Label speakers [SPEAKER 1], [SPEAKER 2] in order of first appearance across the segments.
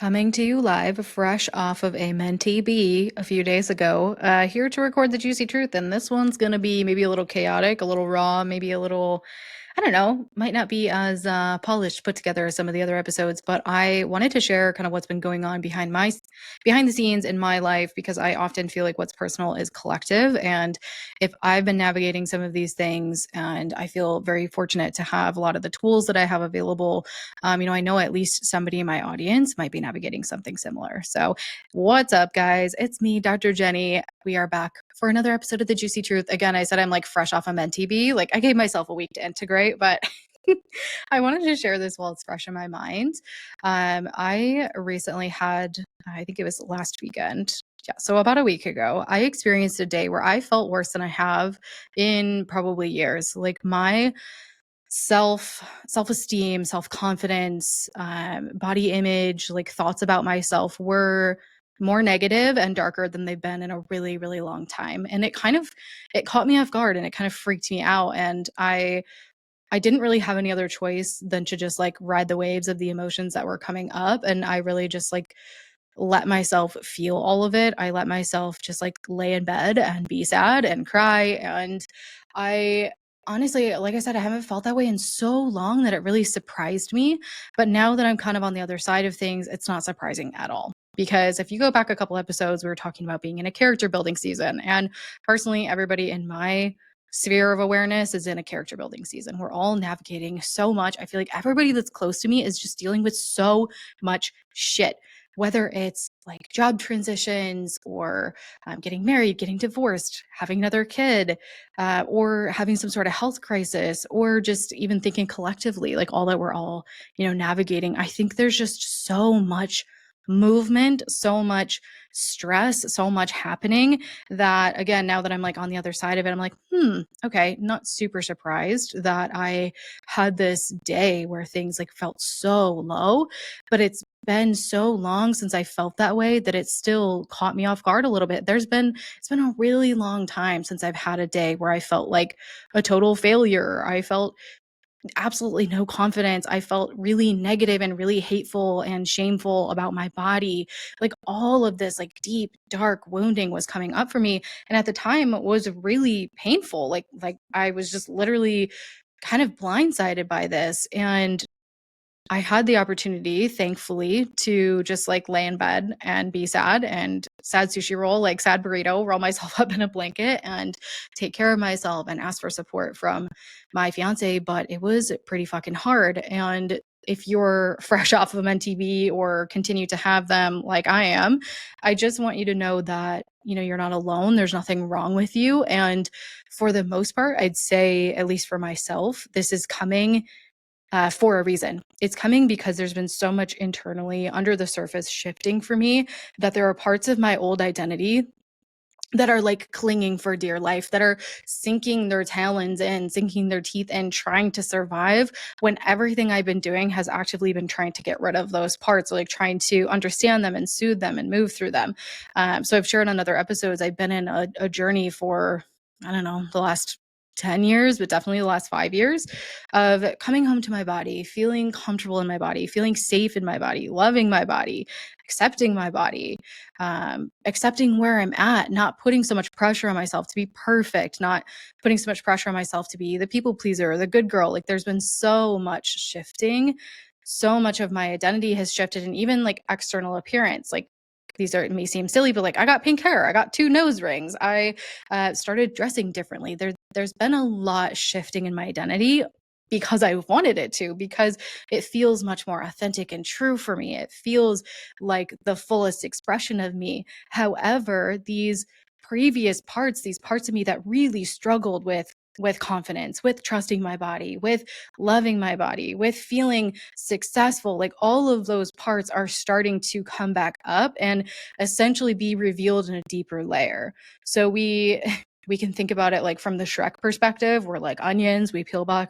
[SPEAKER 1] Coming to you live, fresh off of a mentee bee a few days ago, here to record the juicy truth. And this one's going to be maybe a little chaotic, a little raw, maybe a little, I don't know, might not be as polished, put together as some of the other episodes. But I wanted to share kind of what's been going on behind the scenes in my life, because I often feel like what's personal is collective. And if I've been navigating some of these things, and I feel very fortunate to have a lot of the tools that I have available, I know at least somebody in my audience might be navigating something similar. So, what's up, guys? It's me, Dr. Jenny. We are back for another episode of The Juicy Truth. Again, I said I'm like fresh off a mentee bee. Like, I gave myself a week to integrate, but I wanted to share this while it's fresh in my mind. I recently had, I think it was last weekend. Yeah, so about a week ago, I experienced a day where I felt worse than I have in probably years. Like my self-esteem, self-confidence, body image, like thoughts about myself were more negative and darker than they've been in a really, really long time. And it caught me off guard, and it kind of freaked me out. And I didn't really have any other choice than to just like ride the waves of the emotions that were coming up. And I really just like let myself feel all of it. I let myself just like lay in bed and be sad and cry. And I honestly, like I said, I haven't felt that way in so long that it really surprised me. But now that I'm kind of on the other side of things, it's not surprising at all. Because if you go back a couple episodes, we were talking about being in a character building season. And personally, everybody in my sphere of awareness is in a character building season. We're all navigating so much. I feel like everybody that's close to me is just dealing with so much shit, whether it's like job transitions or getting married, getting divorced, having another kid, or having some sort of health crisis, or just even thinking collectively, like all that we're all, navigating. I think there's just so much movement, so much stress, so much happening that, again, now that I'm like on the other side of it, I'm like, okay, not super surprised that I had this day where things like felt so low, but it's been so long since I felt that way that it still caught me off guard a little bit. It's been a really long time since I've had a day where I felt like a total failure. I felt absolutely no confidence. I felt really negative and really hateful and shameful about my body. Like all of this like deep dark wounding was coming up for me, and at the time it was really painful. Like I was just literally kind of blindsided by this. And I had the opportunity, thankfully, to just like lay in bed and be sad and sad sushi roll, like sad burrito, roll myself up in a blanket and take care of myself and ask for support from my fiance. But it was pretty fucking hard. And if you're fresh off of an MTV or continue to have them like I am, I just want you to know that, you're not alone. There's nothing wrong with you. And for the most part, I'd say, at least for myself, this is coming for a reason. It's coming because there's been so much internally under the surface shifting for me that there are parts of my old identity that are like clinging for dear life, that are sinking their talons in, sinking their teeth in, trying to survive, when everything I've been doing has actively been trying to get rid of those parts, like trying to understand them and soothe them and move through them. So I've shared on other episodes, I've been in a journey for, I don't know, the last 10 years, but definitely the last 5 years of coming home to my body, feeling comfortable in my body, feeling safe in my body, loving my body, accepting my body, accepting where I'm at, not putting so much pressure on myself to be perfect, not putting so much pressure on myself to be the people pleaser, the good girl. Like there's been so much shifting. So much of my identity has shifted, and even like external appearance. Like it may seem silly, but like I got pink hair, I got 2 nose rings, I started dressing differently. There's been a lot shifting in my identity because I wanted it to, because it feels much more authentic and true for me. It feels like the fullest expression of me. However, these parts of me that really struggled with confidence, with trusting my body, with loving my body, with feeling successful, like all of those parts are starting to come back up and essentially be revealed in a deeper layer. So We can think about it like from the Shrek perspective. We're like onions, we peel back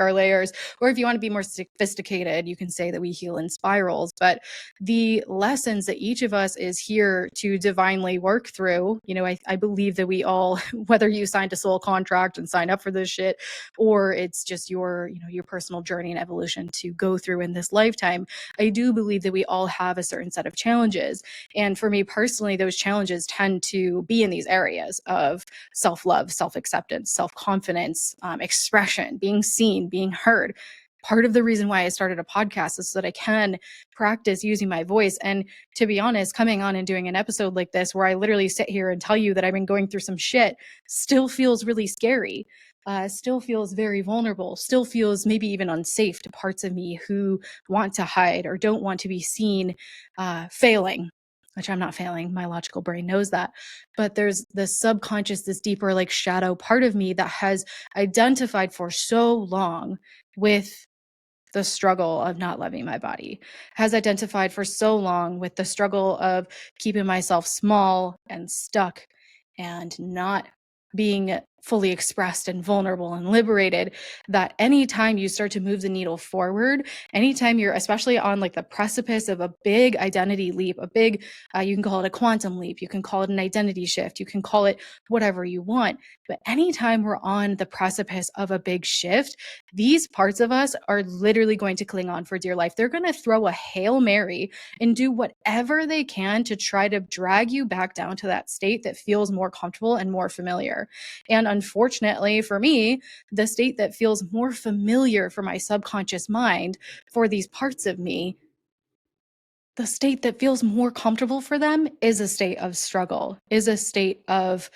[SPEAKER 1] our layers. Or if you want to be more sophisticated, you can say that we heal in spirals. But the lessons that each of us is here to divinely work through, I believe that we all, whether you signed a soul contract and signed up for this shit, or it's just your personal journey and evolution to go through in this lifetime, I do believe that we all have a certain set of challenges. And for me personally, those challenges tend to be in these areas of self-love, self-acceptance, self-confidence, expression, being seen, being heard. Part of the reason why I started a podcast is so that I can practice using my voice. And to be honest, coming on and doing an episode like this, where I literally sit here and tell you that I've been going through some shit, still feels really scary. Still feels very vulnerable, still feels maybe even unsafe to parts of me who want to hide or don't want to be seen failing, which I'm not failing. My logical brain knows that. But there's this subconscious, this deeper like shadow part of me that has identified for so long with the struggle of not loving my body, has identified for so long with the struggle of keeping myself small and stuck and not being fully expressed and vulnerable and liberated, that anytime you start to move the needle forward, anytime you're especially on like the precipice of a big identity leap, a big, you can call it a quantum leap, you can call it an identity shift, you can call it whatever you want. But anytime we're on the precipice of a big shift, these parts of us are literally going to cling on for dear life. They're going to throw a Hail Mary and do whatever they can to try to drag you back down to that state that feels more comfortable and more familiar. And unfortunately for me, the state that feels more familiar for my subconscious mind, for these parts of me, the state that feels more comfortable for them is a state of struggle, is a state of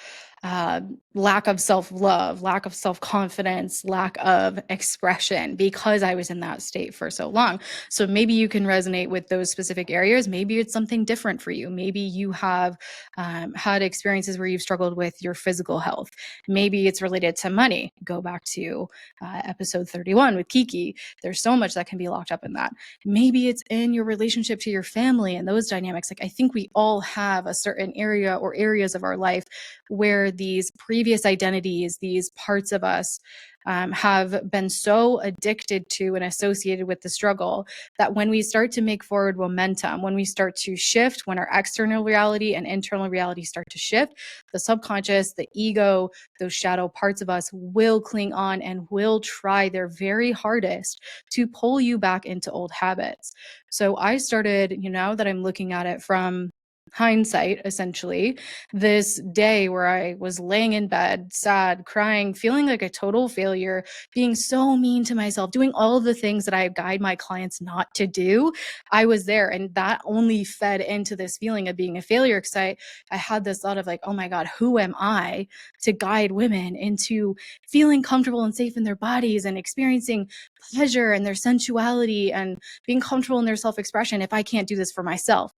[SPEAKER 1] lack of self-love, lack of self-confidence, lack of expression, because I was in that state for so long. So maybe you can resonate with those specific areas. Maybe it's something different for you. Maybe you have had experiences where you've struggled with your physical health. Maybe it's related to money. Go back to episode 31 with Kiki. There's so much that can be locked up in that. Maybe it's in your relationship to your family and those dynamics. Like, I think we all have a certain area or areas of our life where these previous identities, these parts of us, have been so addicted to and associated with the struggle that when we start to make forward momentum, when we start to shift, when our external reality and internal reality start to shift, the subconscious, the ego, those shadow parts of us will cling on and will try their very hardest to pull you back into old habits. So I started, now that I'm looking at it from hindsight, essentially, this day where I was laying in bed, sad, crying, feeling like a total failure, being so mean to myself, doing all of the things that I guide my clients not to do. I was there, and that only fed into this feeling of being a failure, because I had this thought of like, oh my God, who am I to guide women into feeling comfortable and safe in their bodies and experiencing pleasure and their sensuality and being comfortable in their self-expression if I can't do this for myself?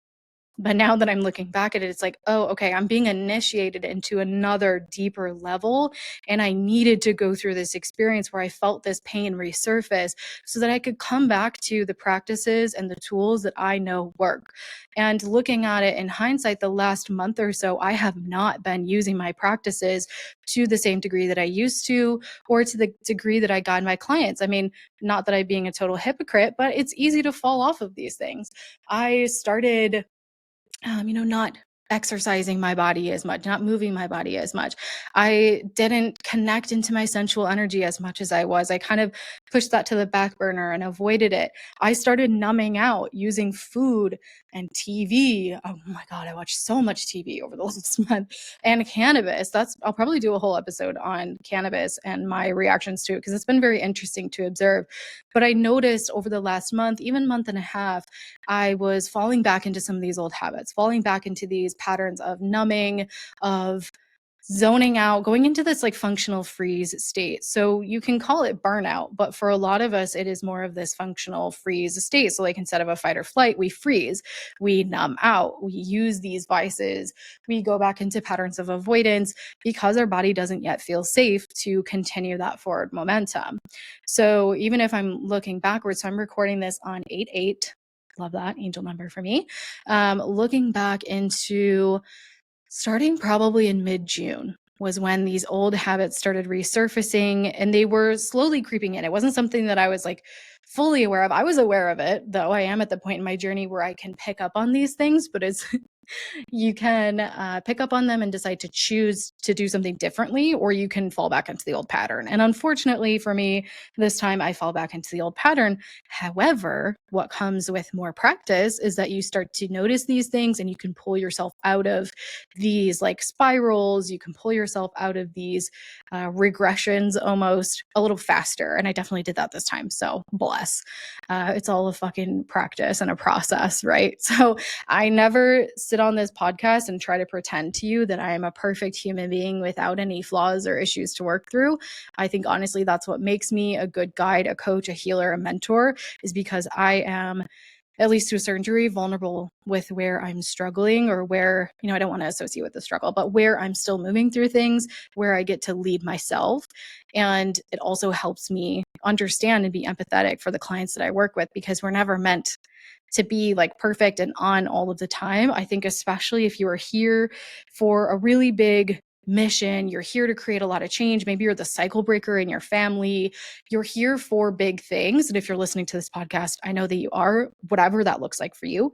[SPEAKER 1] But now that I'm looking back at it, it's like, oh, okay, I'm being initiated into another deeper level. And I needed to go through this experience where I felt this pain resurface so that I could come back to the practices and the tools that I know work. And looking at it in hindsight, the last month or so, I have not been using my practices to the same degree that I used to, or to the degree that I guide my clients. I mean, not that I'm being a total hypocrite, but it's easy to fall off of these things. I started not exercising my body as much, not moving my body as much. I didn't connect into my sensual energy as much as I was. I kind of pushed that to the back burner and avoided it. I started numbing out using food and TV. Oh my God, I watched so much TV over the last month. And cannabis. I'll probably do a whole episode on cannabis and my reactions to it, because it's been very interesting to observe. But I noticed over the last month, even month and a half, I was falling back into some of these old habits, falling back into these patterns of numbing, of zoning out, going into this like functional freeze state. So you can call it burnout, but for a lot of us, it is more of this functional freeze state. So like instead of a fight or flight, we freeze, we numb out, we use these vices, we go back into patterns of avoidance because our body doesn't yet feel safe to continue that forward momentum. So even if I'm looking backwards, so I'm recording this on 8/8. Love that angel number for me. Looking back into starting probably in mid-June. was when these old habits started resurfacing, and they were slowly creeping in. It wasn't something that I was like fully aware of. I was aware of it, though I am at the point in my journey where I can pick up on these things, but it's you can pick up on them and decide to choose to do something differently, or you can fall back into the old pattern. And unfortunately for me, this time I fall back into the old pattern. However, what comes with more practice is that you start to notice these things and you can pull yourself out of these like spirals. You can pull yourself out of these regressions almost a little faster. And I definitely did that this time. So bless. It's all a fucking practice and a process, right? So I never sit on this podcast and try to pretend to you that I am a perfect human being without any flaws or issues to work through. I think honestly, that's what makes me a good guide, a coach, a healer, a mentor, is because I am, at least to a certain degree, vulnerable with where I'm struggling, or where, I don't want to associate with the struggle, but where I'm still moving through things, where I get to lead myself. And it also helps me understand and be empathetic for the clients that I work with, because we're never meant to be like perfect and on all of the time. I think especially if you are here for a really big mission, you're here to create a lot of change. Maybe you're the cycle breaker in your family. You're here for big things. And if you're listening to this podcast, I know that you are, whatever that looks like for you.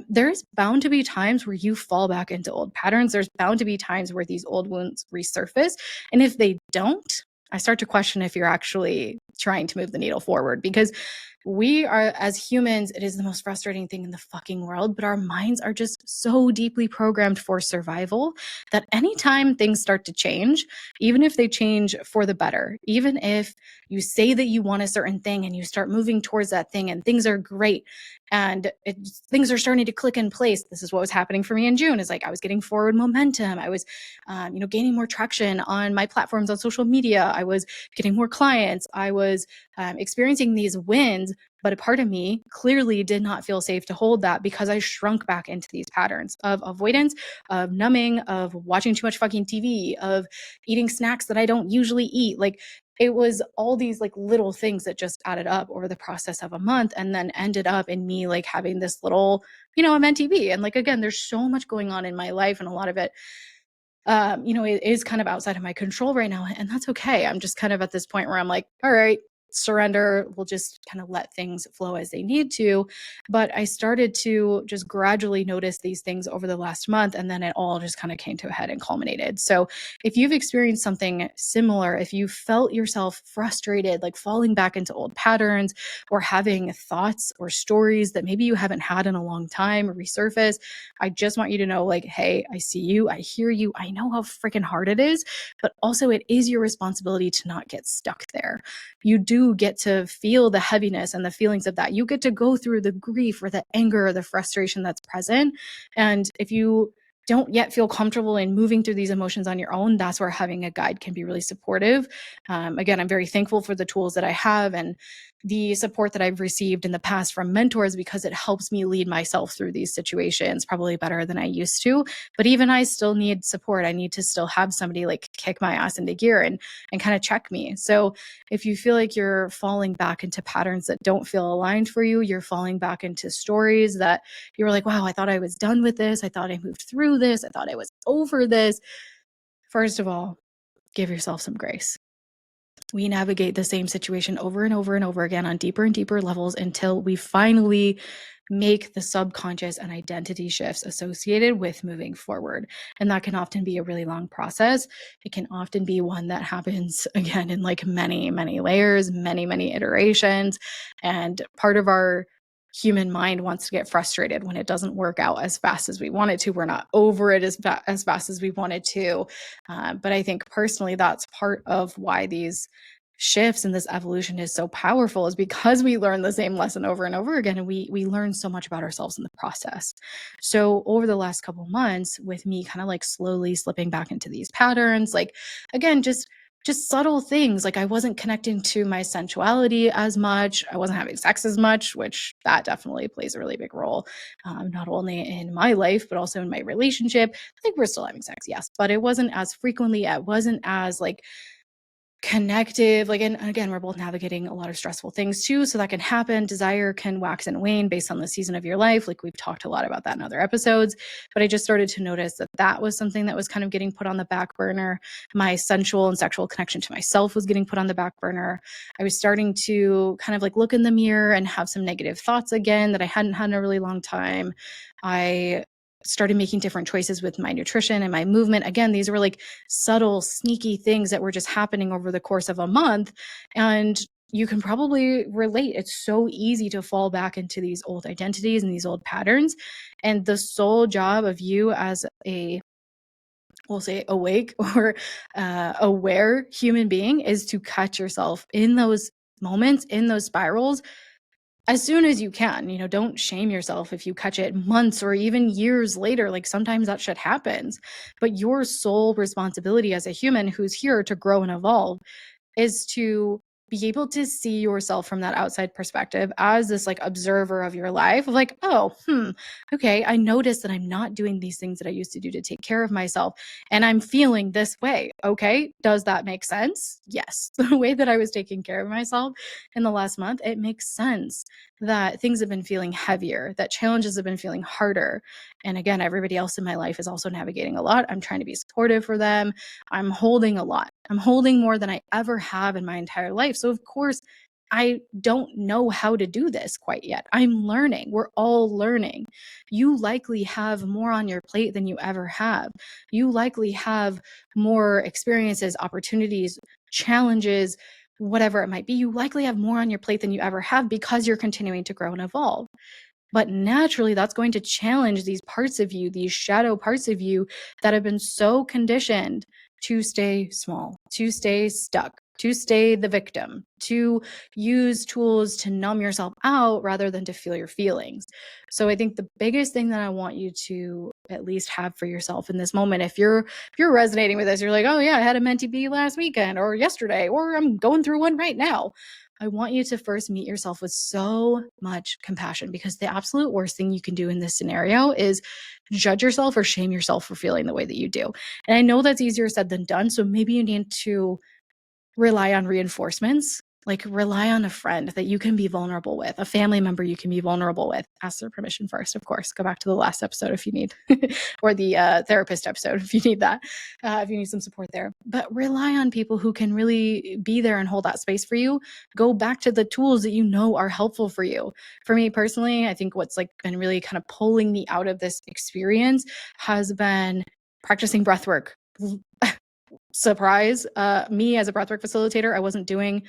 [SPEAKER 1] There's bound to be times where you fall back into old patterns. There's bound to be times where these old wounds resurface. And if they don't, I start to question if you're actually trying to move the needle forward, because we are, as humans, it is the most frustrating thing in the fucking world, but our minds are just so deeply programmed for survival that anytime things start to change, even if they change for the better, even if you say that you want a certain thing and you start moving towards that thing and things are great and things are starting to click in place. This is what was happening for me in June, is like I was getting forward momentum. I was, gaining more traction on my platforms on social media. I was getting more clients. I was experiencing these wins, but a part of me clearly did not feel safe to hold that, because I shrunk back into these patterns of avoidance, of numbing, of watching too much fucking TV, of eating snacks that I don't usually eat. Like, it was all these like little things that just added up over the process of a month, and then ended up in me like having this little, event TV. And like, again, there's so much going on in my life, and a lot of it it is kind of outside of my control right now. And that's okay. I'm just kind of at this point where I'm like, all right, surrender. We'll just kind of let things flow as they need to. But I started to just gradually notice these things over the last month. And then it all just kind of came to a head and culminated. So if you've experienced something similar, if you felt yourself frustrated, like falling back into old patterns, or having thoughts or stories that maybe you haven't had in a long time resurface, I just want you to know, like, hey, I see you. I hear you. I know how freaking hard it is, but also it is your responsibility to not get stuck there. You do get to feel the heaviness and the feelings of that. You get to go through the grief or the anger or the frustration that's present. And if you don't yet feel comfortable in moving through these emotions on your own, that's where having a guide can be really supportive. Again, I'm very thankful for the tools that I have and the support that I've received in the past from mentors, because it helps me lead myself through these situations probably better than I used to. But even I still need support. I need to still have somebody like kick my ass into gear and kind of check me. So if you feel like you're falling back into patterns that don't feel aligned for you, you're falling back into stories that you were like, wow, I thought I was done with this. I thought I moved through this. I thought I was over this. First of all, give yourself some grace. We navigate the same situation over and over and over again on deeper and deeper levels until we finally make the subconscious and identity shifts associated with moving forward. And that can often be a really long process. It can often be one that happens again in like many, many layers, many, many iterations. And part of our human mind wants to get frustrated when it doesn't work out as fast as we want it to. We're not over it as fast as we wanted to. But I think personally, that's part of why these shifts and this evolution is so powerful, is because we learn the same lesson over and over again, and we learn so much about ourselves in the process. So over the last couple months, with me kind of like slowly slipping back into these patterns, like again, just subtle things, like I wasn't connecting to my sensuality as much. I wasn't having sex as much, which that definitely plays a really big role, not only in my life, but also in my relationship. I think we're still having sex, yes, but it wasn't as frequently. It wasn't as like connective, like, and again, we're both navigating a lot of stressful things too, so that can happen. Desire can wax and wane based on the season of your life. Like, we've talked a lot about that in other episodes, but I just started to notice that that was something that was kind of getting put on the back burner. My sensual and sexual connection to myself was getting put on the back burner. I was starting to kind of like look in the mirror and have some negative thoughts again that I hadn't had in a really long time. I started making different choices with my nutrition and my movement. Again, these were like subtle, sneaky things that were just happening over the course of a month. And you can probably relate. It's so easy to fall back into these old identities and these old patterns. And the sole job of you as a, we'll say, awake or aware human being is to catch yourself in those moments, in those spirals, as soon as you can. Don't shame yourself if you catch it months or even years later. Like, sometimes that shit happens. But your sole responsibility as a human who's here to grow and evolve is to be able to see yourself from that outside perspective as this like observer of your life, of like, oh, okay, I noticed that I'm not doing these things that I used to do to take care of myself, and I'm feeling this way. Okay, does that make sense? Yes. The way that I was taking care of myself in the last month, it makes sense that things have been feeling heavier, that challenges have been feeling harder. And again, everybody else in my life is also navigating a lot. I'm trying to be supportive for them. I'm holding a lot. I'm holding more than I ever have in my entire life. So, of course, I don't know how to do this quite yet. I'm learning. We're all learning. You likely have more on your plate than you ever have. You likely have more experiences, opportunities, challenges, whatever it might be. You likely have more on your plate than you ever have because you're continuing to grow and evolve. But naturally, that's going to challenge these parts of you, these shadow parts of you that have been so conditioned to stay small, to stay stuck, to stay the victim, to use tools to numb yourself out rather than to feel your feelings. So I think the biggest thing that I want you to at least have for yourself in this moment, if you're resonating with this, you're like, oh yeah, I had a mentee bee last weekend or yesterday, or I'm going through one right now. I want you to first meet yourself with so much compassion, because the absolute worst thing you can do in this scenario is judge yourself or shame yourself for feeling the way that you do. And I know that's easier said than done. So maybe you need to rely on reinforcements, like rely on a friend that you can be vulnerable with, a family member you can be vulnerable with. Ask their permission first, of course. Go back to the last episode if you need, or the therapist episode if you need that, if you need some support there. But rely on people who can really be there and hold that space for you. Go back to the tools that you know are helpful for you. For me personally, I think what's like been really kind of pulling me out of this experience has been practicing breath work. Surprise, me as a breathwork facilitator, I wasn't doing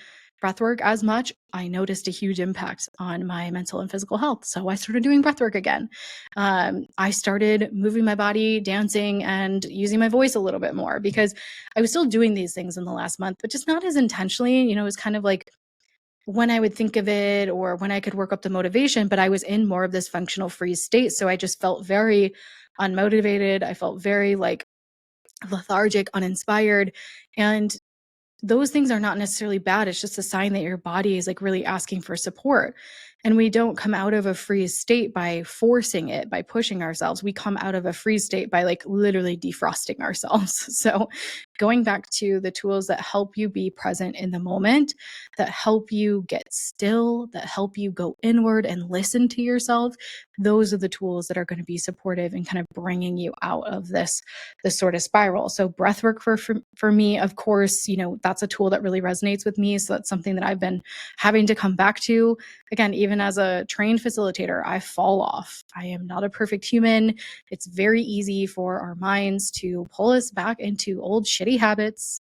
[SPEAKER 1] breathwork as much. I noticed a huge impact on my mental and physical health. So I started doing breathwork again. I started moving my body, dancing, and using my voice a little bit more, because I was still doing these things in the last month, but just not as intentionally. It was kind of like when I would think of it or when I could work up the motivation, but I was in more of this functional freeze state. So I just felt very unmotivated. I felt very like lethargic, uninspired. And those things are not necessarily bad. It's just a sign that your body is like really asking for support. And we don't come out of a freeze state by forcing it, by pushing ourselves. We come out of a freeze state by like literally defrosting ourselves. So going back to the tools that help you be present in the moment, that help you get still, that help you go inward and listen to yourself, those are the tools that are going to be supportive and kind of bringing you out of this sort of spiral. So breath work for me, of course, that's a tool that really resonates with me. So that's something that I've been having to come back to. Again, even as a trained facilitator, I fall off. I am not a perfect human. It's very easy for our minds to pull us back into old shitty habits.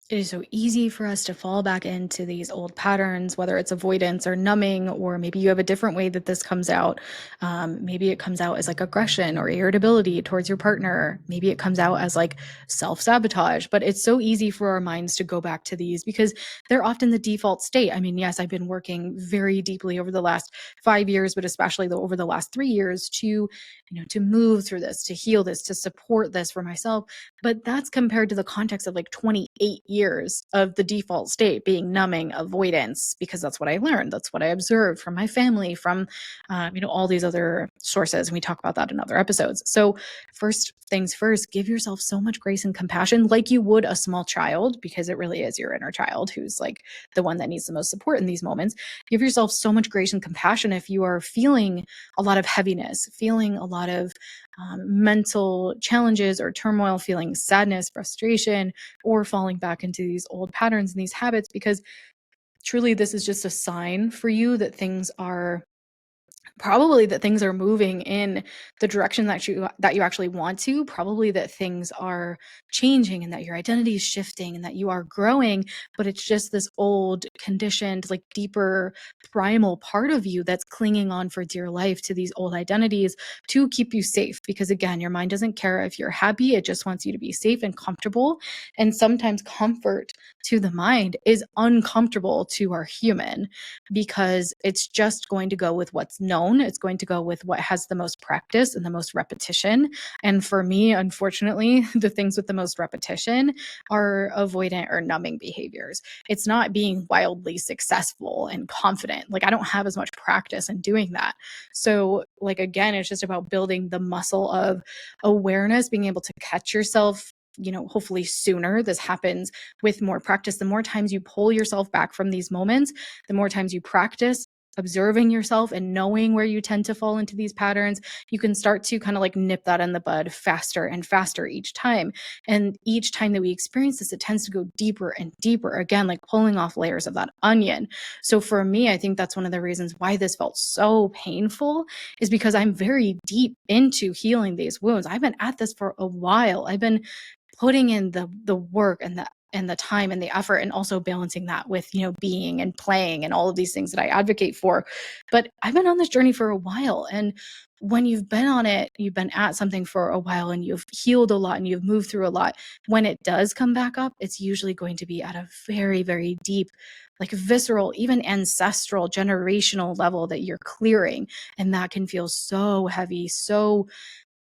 [SPEAKER 1] It is so easy for us to fall back into these old patterns, whether it's avoidance or numbing, or maybe you have a different way that this comes out. Maybe it comes out as like aggression or irritability towards your partner. Maybe it comes out as like self-sabotage. But it's so easy for our minds to go back to these because they're often the default state. I mean, yes, I've been working very deeply over the last 5 years, but especially over the last 3 years to move through this, to heal this, to support this for myself. But that's compared to the context of like 20 8 years of the default state being numbing, avoidance, because that's what I learned. That's what I observed from my family, from, all these other sources. And we talk about that in other episodes. So first things first, give yourself so much grace and compassion like you would a small child, because it really is your inner child who's like the one that needs the most support in these moments. Give yourself so much grace and compassion if you are feeling a lot of heaviness, feeling a lot of mental challenges or turmoil, feeling sadness, frustration, or falling back into these old patterns and these habits, because truly this is just a sign for you that things are moving in the direction that you actually want to, probably that things are changing and that your identity is shifting and that you are growing, but it's just this old conditioned, like deeper primal part of you that's clinging on for dear life to these old identities to keep you safe, because again, your mind doesn't care if you're happy, it just wants you to be safe and comfortable. And sometimes comfort to the mind is uncomfortable to our human, because it's just going to go with what's known. It's going to go with what has the most practice and the most repetition. And for me, unfortunately, the things with the most repetition are avoidant or numbing behaviors. It's not being wildly successful and confident. Like I don't have as much practice in doing that. So like, again, it's just about building the muscle of awareness, being able to catch yourself, hopefully sooner. This happens with more practice. The more times you pull yourself back from these moments, the more times you practice observing yourself and knowing where you tend to fall into these patterns, you can start to kind of like nip that in the bud faster and faster each time. And each time that we experience this, it tends to go deeper and deeper, again, like pulling off layers of that onion. So for me, I think that's one of the reasons why this felt so painful, is because I'm very deep into healing these wounds. I've been at this for a while. I've been putting in the work and the time and the effort, and also balancing that with, being and playing and all of these things that I advocate for. But I've been on this journey for a while. And when you've been on it, you've been at something for a while and you've healed a lot and you've moved through a lot. When it does come back up, it's usually going to be at a very, very deep, like visceral, even ancestral, generational level that you're clearing. And that can feel so heavy, so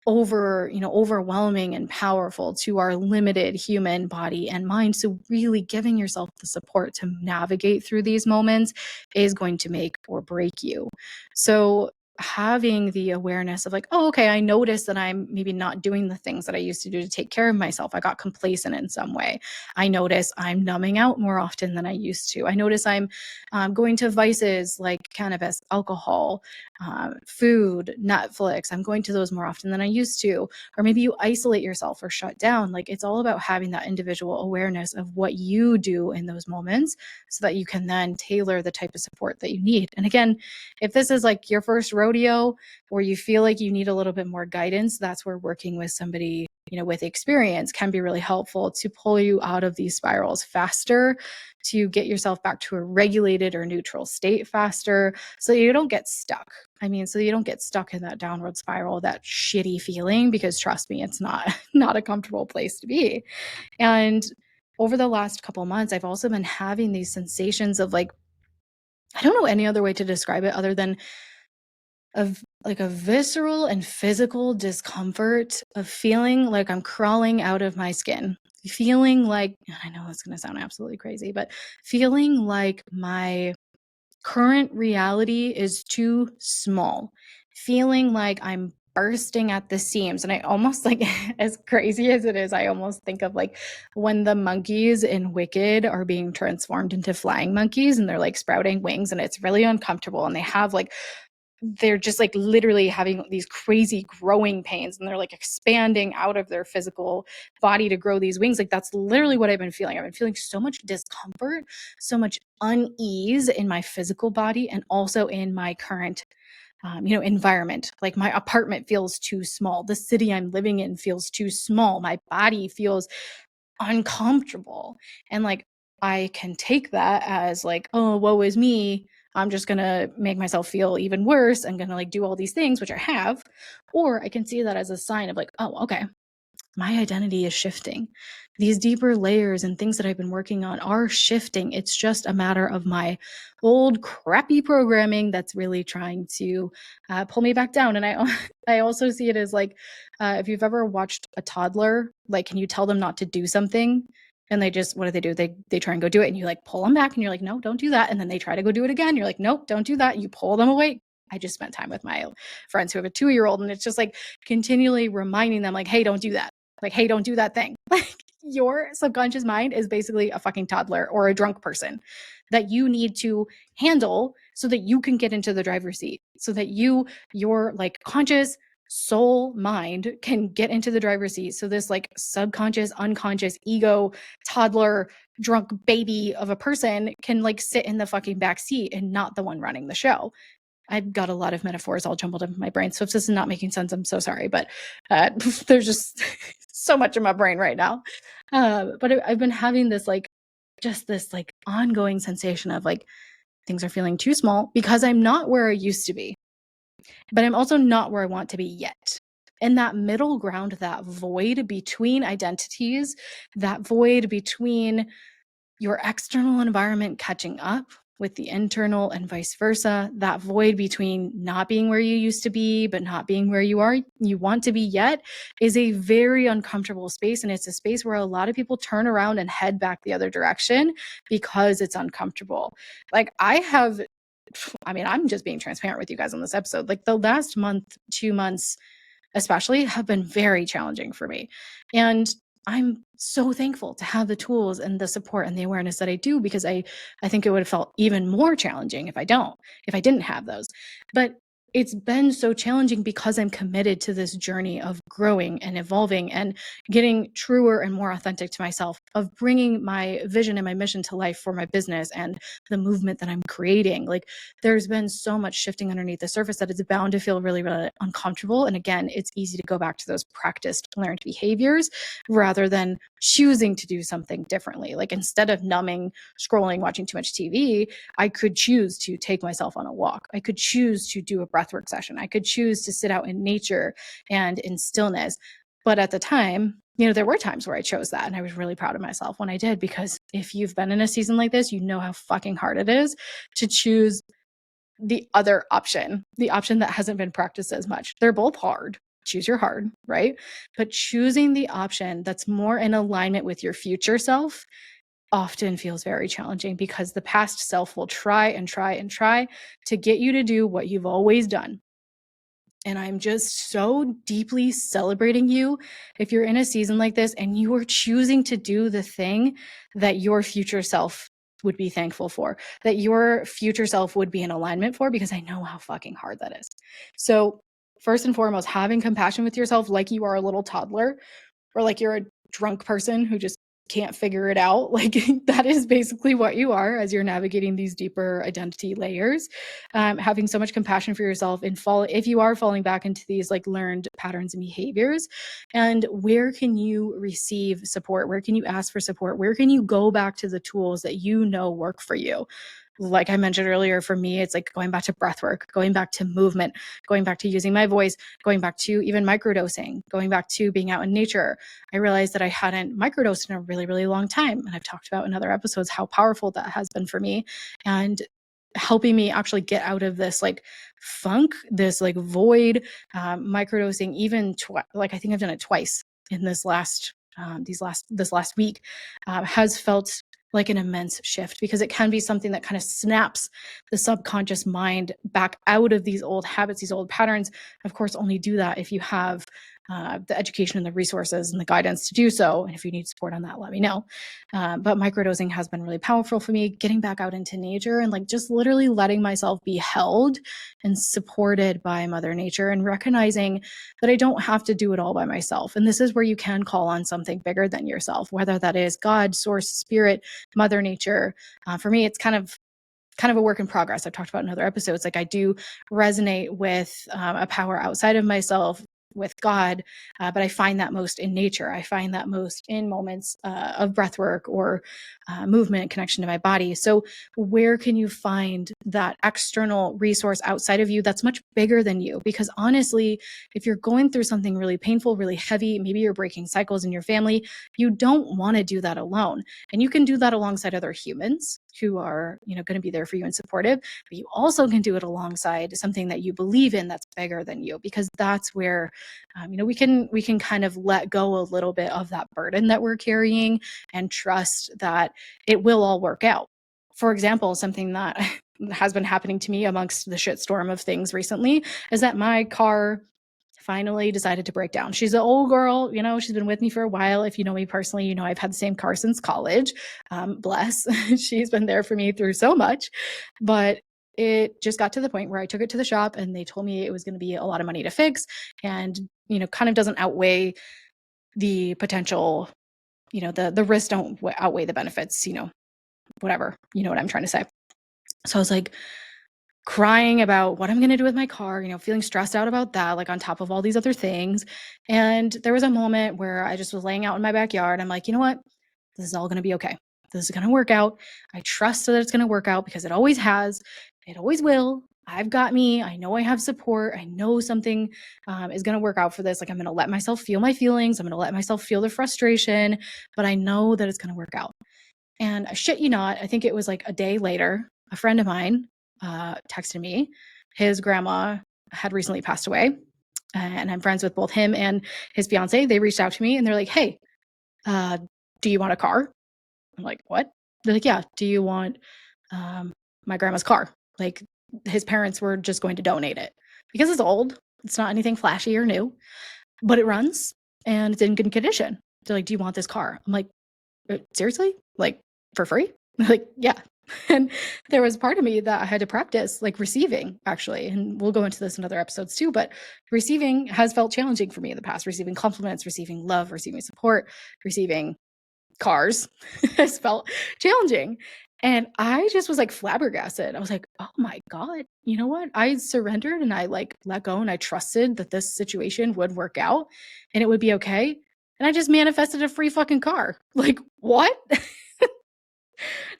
[SPEAKER 1] overwhelming and powerful to our limited human body and mind. So really giving yourself the support to navigate through these moments is going to make or break you. So having the awareness of like, oh, okay, I noticed that I'm maybe not doing the things that I used to do to take care of myself. I got complacent in some way. I notice I'm numbing out more often than I used to. I notice I'm going to vices like cannabis, alcohol, food, Netflix. I'm going to those more often than I used to. Or maybe you isolate yourself or shut down. Like it's all about having that individual awareness of what you do in those moments so that you can then tailor the type of support that you need. And again, if this is like your first rodeo or you feel like you need a little bit more guidance, that's where working with somebody with experience can be really helpful to pull you out of these spirals faster, to get yourself back to a regulated or neutral state faster, so you don't get stuck. So you don't get stuck in that downward spiral, that shitty feeling, because trust me, it's not a comfortable place to be. And over the last couple months, I've also been having these sensations of like, I don't know any other way to describe it other than of like a visceral and physical discomfort of feeling like I'm crawling out of my skin, feeling like, I know it's going to sound absolutely crazy, but feeling like my current reality is too small, feeling like I'm bursting at the seams. And I almost like, as crazy as it is, I almost think of like when the monkeys in Wicked are being transformed into flying monkeys and they're like sprouting wings and it's really uncomfortable. And they're just like literally having these crazy growing pains and they're like expanding out of their physical body to grow these wings. Like that's literally what I've been feeling. I've been feeling so much discomfort, so much unease in my physical body and also in my current environment. Like my apartment feels too small. The city I'm living in feels too small. My body feels uncomfortable. And like, I can take that as like, oh, woe is me. I'm just going to make myself feel even worse. I'm going to like do all these things, which I have. Or I can see that as a sign of like, oh, okay, my identity is shifting. These deeper layers and things that I've been working on are shifting. It's just a matter of my old crappy programming that's really trying to pull me back down. And I also see it as like, if you've ever watched a toddler, like, can you tell them not to do something? And they just, what do? They try and go do it, and you like pull them back and you're like, no, don't do that. And then they try to go do it again. You're like, nope, don't do that. And you pull them away. I just spent time with my friends who have a 2-year-old, and it's just like continually reminding them like, hey, don't do that. Like, hey, don't do that thing. Like, your subconscious mind is basically a fucking toddler or a drunk person that you need to handle so that you can get into the driver's seat, so that your like conscious soul mind can get into the driver's seat. So this like subconscious, unconscious ego toddler drunk baby of a person can like sit in the fucking back seat and not the one running the show. I've got a lot of metaphors all jumbled up in my brain. So if this is not making sense, I'm so sorry, but there's just so much in my brain right now. But I've been having this like, just this like ongoing sensation of like, things are feeling too small because I'm not where I used to be, but I'm also not where I want to be yet. And that middle ground, that void between identities, that void between your external environment catching up with the internal and vice versa, that void between not being where you used to be, but not being where you want to be yet, is a very uncomfortable space. And it's a space where a lot of people turn around and head back the other direction because it's uncomfortable. Like I'm just being transparent with you guys on this episode. Like the last month, 2 months, especially, have been very challenging for me. And I'm so thankful to have the tools and the support and the awareness that I do, because I think it would have felt even more challenging if I didn't have those. But it's been so challenging because I'm committed to this journey of growing and evolving and getting truer and more authentic to myself, of bringing my vision and my mission to life for my business and the movement that I'm creating. Like, there's been so much shifting underneath the surface that it's bound to feel really, really uncomfortable. And again, it's easy to go back to those practiced, learned behaviors rather than choosing to do something differently. Like, instead of numbing, scrolling, watching too much TV, I could choose to take myself on a walk. I could choose to do a breathwork session. I could choose to sit out in nature and in stillness. But at the time, there were times where I chose that, and I was really proud of myself when I did, because if you've been in a season like this, you know how fucking hard it is to choose the other option, the option that hasn't been practiced as much. They're both hard. Choose your hard, right? But choosing the option that's more in alignment with your future self often feels very challenging, because the past self will try and try and try to get you to do what you've always done. And I'm just so deeply celebrating you if you're in a season like this and you are choosing to do the thing that your future self would be thankful for, that your future self would be in alignment for, because I know how fucking hard that is. So first and foremost, having compassion with yourself like you are a little toddler, or like you're a drunk person who just can't figure it out. Like, that is basically what you are as you're navigating these deeper identity layers. Having so much compassion for yourself if you are falling back into these like learned patterns and behaviors, and where can you receive support? Where can you ask for support? Where can you go back to the tools that work for you? Like I mentioned earlier, for me, it's like going back to breath work, going back to movement, going back to using my voice, going back to even microdosing, going back to being out in nature. I realized that I hadn't microdosed in a really, really long time. And I've talked about in other episodes how powerful that has been for me, and helping me actually get out of this like funk, this like void. Microdosing, even like I think I've done it twice in this last week, has felt like an immense shift, because it can be something that kind of snaps the subconscious mind back out of these old habits, these old patterns. Of course, only do that if you have the education and the resources and the guidance to do so. And if you need support on that, let me know. But microdosing has been really powerful for me, getting back out into nature and like just literally letting myself be held and supported by Mother Nature, and recognizing that I don't have to do it all by myself. And this is where you can call on something bigger than yourself, whether that is God, source, spirit, Mother Nature. For me, it's kind of a work in progress. I've talked about in other episodes. Like, I do resonate with a power outside of myself, with God, but I find that most in nature. I find that most in moments of breath work or movement, connection to my body. So where can you find that external resource outside of you that's much bigger than you? Because honestly, if you're going through something really painful, really heavy, maybe you're breaking cycles in your family, you don't want to do that alone. And you can do that alongside other humans who are, going to be there for you and supportive, but you also can do it alongside something that you believe in that's bigger than you, because that's where we can kind of let go a little bit of that burden that we're carrying and trust that it will all work out. For example, something that has been happening to me amongst the shitstorm of things recently is that my car finally decided to break down. She's an old girl, she's been with me for a while. If you know me personally, I've had the same car since college. Bless. She's been there for me through so much. But it just got to the point where I took it to the shop and they told me it was going to be a lot of money to fix and, kind of doesn't outweigh the potential, the risks don't outweigh the benefits, whatever, you know what I'm trying to say. So I was like, crying about what I'm going to do with my car, feeling stressed out about that, like on top of all these other things. And there was a moment where I just was laying out in my backyard. I'm like, you know what? This is all going to be okay. This is going to work out. I trust that it's going to work out because it always has. It always will. I've got me. I know I have support. I know something is going to work out for this. Like I'm going to let myself feel my feelings. I'm going to let myself feel the frustration, but I know that it's going to work out. And I shit you not, I think it was like a day later, a friend of mine texted me. His grandma had recently passed away, and I'm friends with both him and his fiance. They reached out to me and they're like, "Hey, do you want a car?" I'm like, "What?" They're like, "Yeah, do you want my grandma's car?" Like his parents were just going to donate it because it's old. It's not anything flashy or new, but it runs and it's in good condition. They're like, "Do you want this car?" I'm like, seriously? Like for free?" Like, yeah. And there was part of me that I had to practice like receiving actually. And we'll go into this in other episodes too, but receiving has felt challenging for me in the past. Receiving compliments, receiving love, receiving support, receiving cars has felt challenging. And I just was like flabbergasted. I was like, oh my God, you know what? I surrendered and I like let go and I trusted that this situation would work out and it would be okay. And I just manifested a free fucking car. Like, what?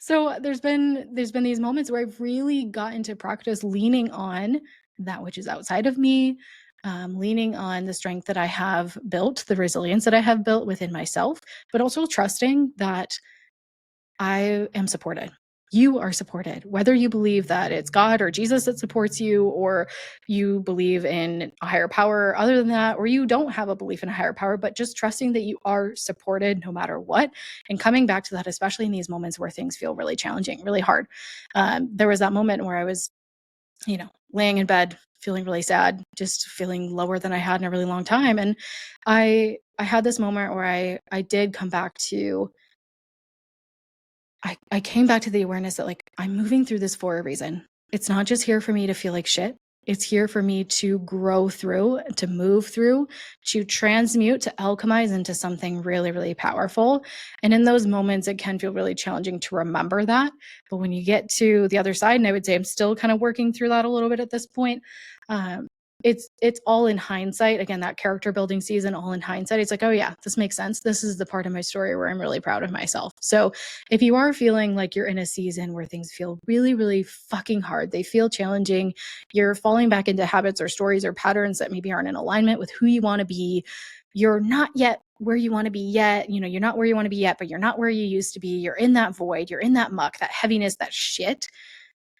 [SPEAKER 1] So there's been these moments where I've really gotten to practice leaning on that which is outside of me, leaning on the strength that I have built, the resilience that I have built within myself, but also trusting that I am supported. You are supported, whether you believe that it's God or Jesus that supports you, or you believe in a higher power other than that, or you don't have a belief in a higher power, but just trusting that you are supported no matter what. And coming back to that, especially in these moments where things feel really challenging, really hard. There was that moment where I was, laying in bed, feeling really sad, just feeling lower than I had in a really long time. And I had this moment where I did come back to I came back to the awareness that like I'm moving through this for a reason. It's not just here for me to feel like shit. It's here for me to grow through, to move through, to transmute, to alchemize into something really, really powerful. And in those moments, it can feel really challenging to remember that. But when you get to the other side, and I would say I'm still kind of working through that a little bit at this point, um, it's all in hindsight. Again, that character building season, all in hindsight. It's like, oh yeah, this makes sense. This is the part of my story where I'm really proud of myself. So if you are feeling like you're in a season where things feel really, really fucking hard, they feel challenging, you're falling back into habits or stories or patterns that maybe aren't in alignment with who you want to be, you're not yet where you want to be yet, you're not where you want to be yet, but you're not where you used to be. You're in that void, you're in that muck, that heaviness, that shit.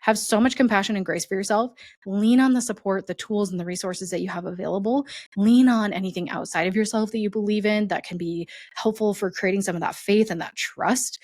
[SPEAKER 1] Have so much compassion and grace for yourself. Lean on the support, the tools, and the resources that you have available. Lean on anything outside of yourself that you believe in that can be helpful for creating some of that faith and that trust,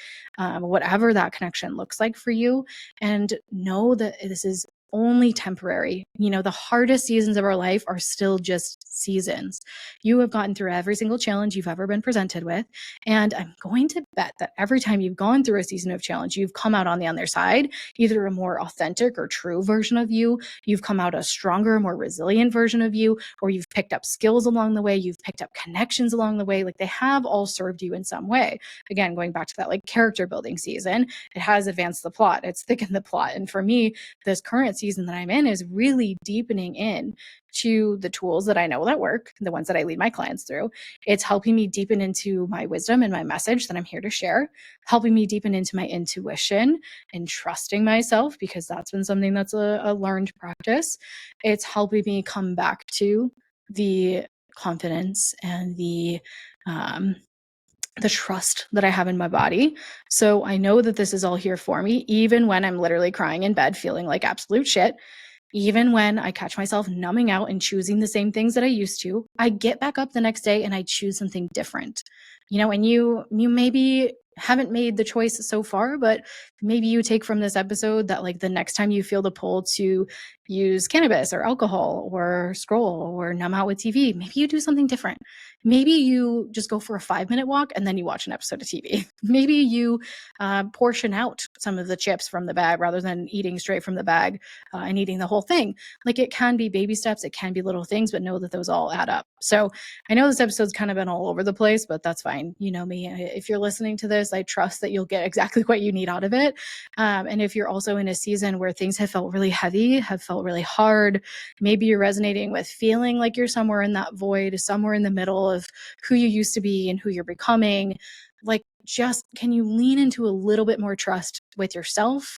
[SPEAKER 1] whatever that connection looks like for you. And know that this is only temporary. The hardest seasons of our life are still just seasons. You have gotten through every single challenge you've ever been presented with. And I'm going to bet that every time you've gone through a season of challenge, you've come out on the other side, either a more authentic or true version of you, you've come out a stronger, more resilient version of you, or you've picked up skills along the way, you've picked up connections along the way. Like they have all served you in some way. Again, going back to that like character building season, it has advanced the plot, it's thickened the plot. And for me, this current season that I'm in is really deepening in to the tools that I know that work, the ones that I lead my clients through. It's helping me deepen into my wisdom and my message that I'm here to share, helping me deepen into my intuition and trusting myself, because that's been something that's a learned practice. It's helping me come back to the confidence and the trust that I have in my body. So I know that this is all here for me, even when I'm literally crying in bed, feeling like absolute shit. even when I catch myself numbing out and choosing the same things that I used to, I get back up the next day and I choose something different. And you maybe haven't made the choice so far, but maybe you take from this episode that like the next time you feel the pull to use cannabis or alcohol or scroll or numb out with TV, maybe you do something different. Maybe you just go for a 5-minute walk and then you watch an episode of TV. Maybe you portion out some of the chips from the bag rather than eating straight from the bag and eating the whole thing. Like, it can be baby steps, it can be little things, but know that those all add up. So I know this episode's kind of been all over the place, but that's fine. You know me. If you're listening to this, I trust that you'll get exactly what you need out of it. And if you're also in a season where things have felt really heavy, have felt really hard, maybe you're resonating with feeling like you're somewhere in that void, somewhere in the middle of who you used to be and who you're becoming, like, just can you lean into a little bit more trust with yourself,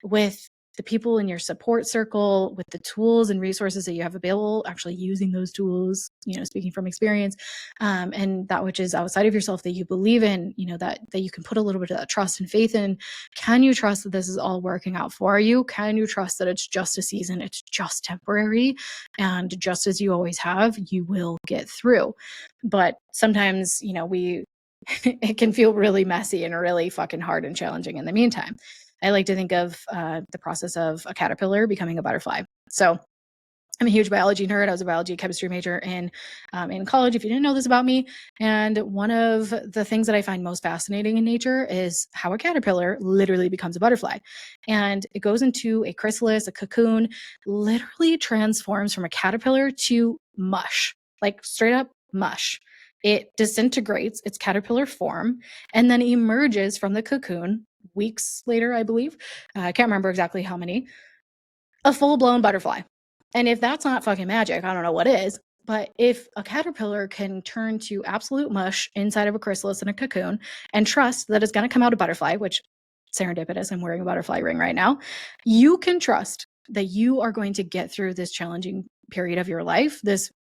[SPEAKER 1] with the people in your support circle, with the tools and resources that you have available, actually using those tools, speaking from experience, and that which is outside of yourself that you believe in, that you can put a little bit of that trust and faith in. Can you trust that this is all working out for you? Can you trust that it's just a season, it's just temporary, and just as you always have, you will get through? But sometimes, it can feel really messy and really fucking hard and challenging in the meantime. I like to think of the process of a caterpillar becoming a butterfly. So I'm a huge biology nerd. I was a biology chemistry major in college, if you didn't know this about me. And one of the things that I find most fascinating in nature is how a caterpillar literally becomes a butterfly. And it goes into a chrysalis, a cocoon, literally transforms from a caterpillar to mush, like straight up mush. It disintegrates its caterpillar form and then emerges from the cocoon weeks later, I believe. I can't remember exactly how many. A full-blown butterfly. And if that's not fucking magic, I don't know what is. But if a caterpillar can turn to absolute mush inside of a chrysalis and a cocoon and trust that it's going to come out a butterfly, which serendipitous, I'm wearing a butterfly ring right now, you can trust that you are going to get through this challenging period of your life, this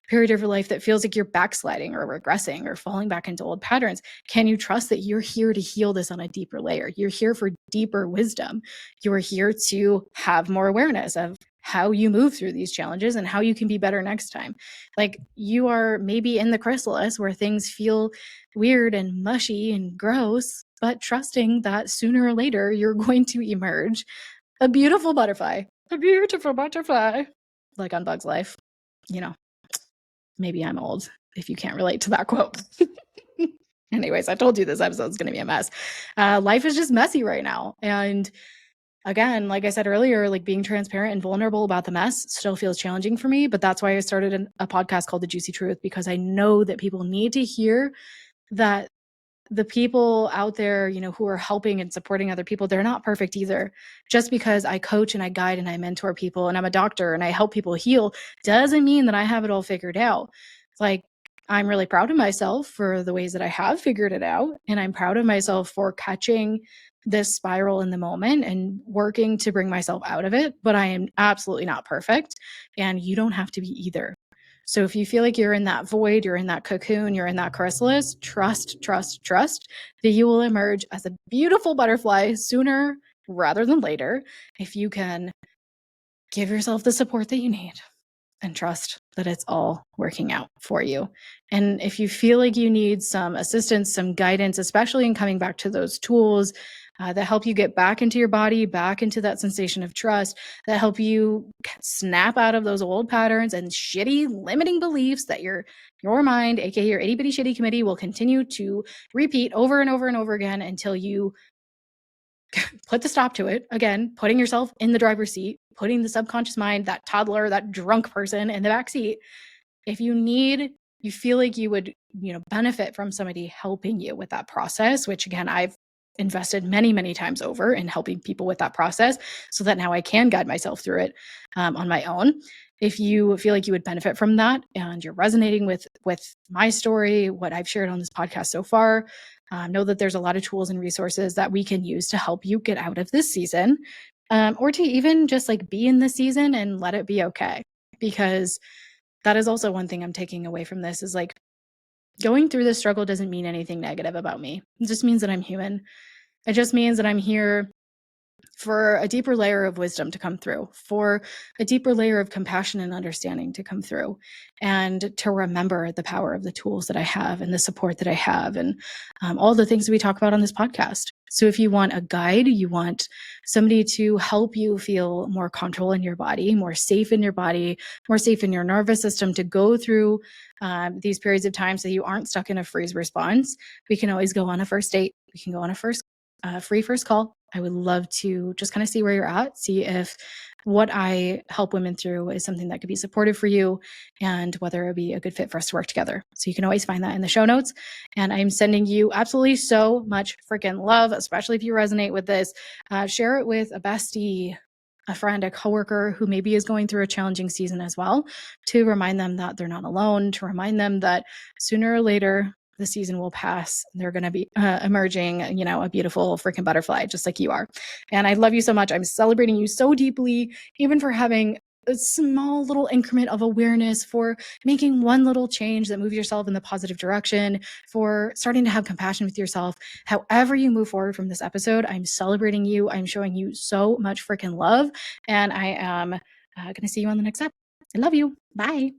[SPEAKER 1] period of your life that feels like you're backsliding or regressing or falling back into old patterns. Can you trust that you're here to heal this on a deeper layer? You're here for deeper wisdom. You're here to have more awareness of how you move through these challenges and how you can be better next time. Like, you are maybe in the chrysalis where things feel weird and mushy and gross, but trusting that sooner or later you're going to emerge a beautiful butterfly, like on Bug's Life. Maybe I'm old if you can't relate to that quote. Anyways, I told you this episode's going to be a mess. Life is just messy right now. And again, like I said earlier, like, being transparent and vulnerable about the mess still feels challenging for me. But that's why I started a podcast called The Juicy Truth, because I know that people need to hear that the people out there, who are helping and supporting other people, they're not perfect either. Just because I coach and I guide and I mentor people and I'm a doctor and I help people heal doesn't mean that I have it all figured out. Like, I'm really proud of myself for the ways that I have figured it out. And I'm proud of myself for catching this spiral in the moment and working to bring myself out of it. But I am absolutely not perfect. And you don't have to be either. So if you feel like you're in that void, you're in that cocoon, you're in that chrysalis, trust that you will emerge as a beautiful butterfly sooner rather than later, if you can give yourself the support that you need and trust that it's all working out for you. And if you feel like you need some assistance, some guidance, especially in coming back to those tools that help you get back into your body, back into that sensation of trust, that help you snap out of those old patterns and shitty limiting beliefs that your mind, aka your itty bitty shitty committee, will continue to repeat over and over and over again until you put the stop to it. Again, putting yourself in the driver's seat, putting the subconscious mind, that toddler, that drunk person, in the back seat. If you feel like you would, benefit from somebody helping you with that process, which again, I've invested many, many times over in helping people with that process so that now I can guide myself through it on my own. If you feel like you would benefit from that and you're resonating with my story, what I've shared on this podcast so far, know that there's a lot of tools and resources that we can use to help you get out of this season, or to even just like be in this season and let it be okay. Because that is also one thing I'm taking away from this, is like, going through this struggle doesn't mean anything negative about me. It just means that I'm human. It just means that I'm here for a deeper layer of wisdom to come through, for a deeper layer of compassion and understanding to come through, and to remember the power of the tools that I have and the support that I have, and all the things that we talk about on this podcast. So if you want a guide, you want somebody to help you feel more comfortable in your body, more safe in your body, more safe in your nervous system, to go through these periods of time so you aren't stuck in a freeze response, we can always go on a first date. We can go on a free first call. I would love to just kind of see where you're at, see if what I help women through is something that could be supportive for you, and whether it would be a good fit for us to work together. So you can always find that in the show notes. And I'm sending you absolutely so much freaking love, especially if you resonate with this. Share it with a bestie, a friend, a coworker who maybe is going through a challenging season as well, to remind them that they're not alone, to remind them that sooner or later, the season will pass. They're going to be emerging, a beautiful freaking butterfly, just like you are. And I love you so much. I'm celebrating you so deeply, even for having a small little increment of awareness, for making one little change that moves yourself in the positive direction, for starting to have compassion with yourself. However you move forward from this episode, I'm celebrating you. I'm showing you so much freaking love. And I am going to see you on the next episode. I love you. Bye.